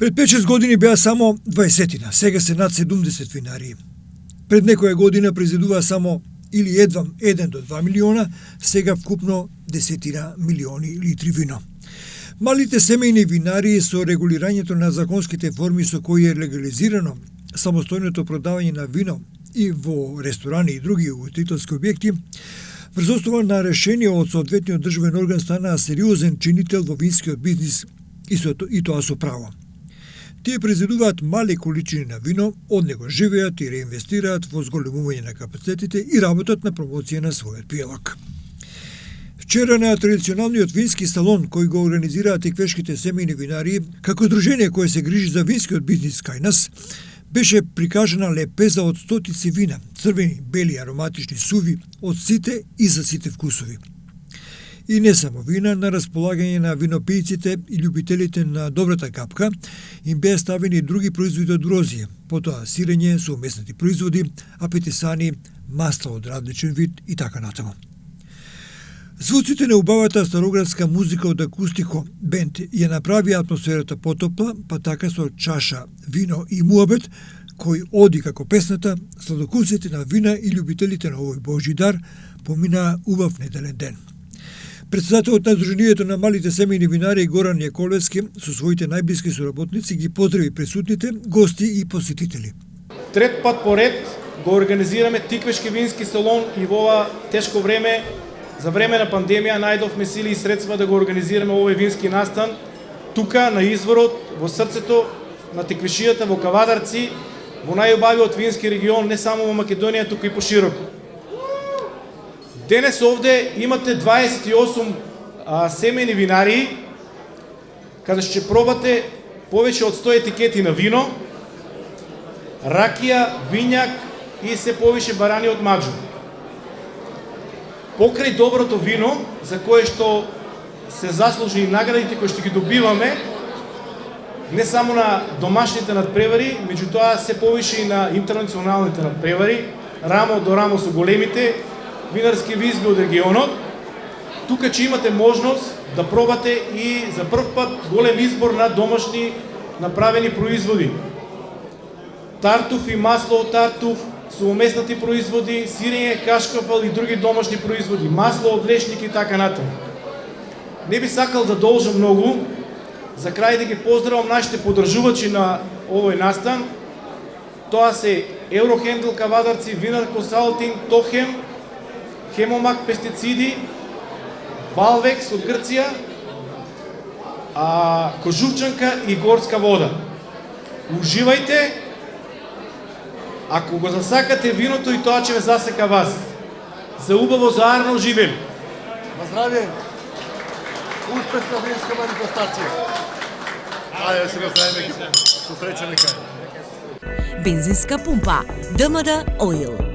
Пред 5-6 години беа само 20-тина, сега се над 70 винарии. Пред некоја година произведуваа само или едва 1 до 2 милиона, сега вкупно 10 милиони литри вино. Малите семејни винарии со регулирањето на законските форми со кои е легализирано самостојното продавање на вино и во ресторани и други угостителски објекти, врз основа на решение од соодветниот државен орган станаа сериозен чинител во винскиот бизнис и тоа со право. Тие произведуваат мали количини на вино, од него живеат и реинвестираат во зголемување на капацитетите и работат на промоција на својот пијалок. Вчера на традиционалниот вински салон кој го организираат теквешките семејни винарии, како здружение кое се грижи за винскиот бизнис кај нас, беше прикажана лепеза од стотици вина, црвени, бели, ароматични, суви, од сите и за сите вкусови. И не само вина, на располагање на винопијците и љубителите на добрата капка им беа ставени други производи од розија, потоа сирење, соумеснати производи, апетисани, масло од различен вид и така натаму. Звуците на убавата староградска музика од акустико бенд ја направи атмосферата потопла, па така со чаша вино и муабет, кој оди како песната, сладокусите на вина и љубителите на овој Божји дар поминаа убав неделен ден. Председателот на Сдруженијето на малите семејни винари Горан Јаколевски со своите најблиски соработници ги поздрави присутните, гости и посетители. Трет пат поред го организираме Тиквешки вински салон и во ова тешко време, за време на пандемија, најдовме сили и средства да го организираме овој вински настан тука на изворот, во срцето на Тиквешијата, во Кавадарци, во најубавиот вински регион не само во Македонија, туку и пошироко. Денес овде имате 28 семејни винарии, каде ќе пробате повеќе од 100 етикети на вино, ракија, винјак и се повише барани од маџу. Покрај доброто вино, за кое што се заслужи и наградите кои што ги добиваме, не само на домашните надпревари, меѓутоа се повише и на интернационалните надпревари, рамо до рамо со големите винарски визби од регионот. Тука ќе имате можност да пробате и за прв пат голем избор на домашни направени производи. Тартуф и масло од тартуф, соумеснати производи, сирење, кашкафал и други домашни производи, масло од лешник и така натаму. Не би сакал да должам многу, за крај да ги поздравам нашите поддржувачи на овој настан. Тоа се Еврохендл Кавадарци, Винар Консалтинг, Тохем, Хемомак пестициди, Валвекс од Грција, Кожувчанка и Горска вода. Уживајте, ако го засакате виното и тоа ќе ве засека вас. За убаво заедно живели. На здравје. Успешна винска манифестација. Ајде се наставиме со среќа нека. Бензинска пумпа ДМД Оил.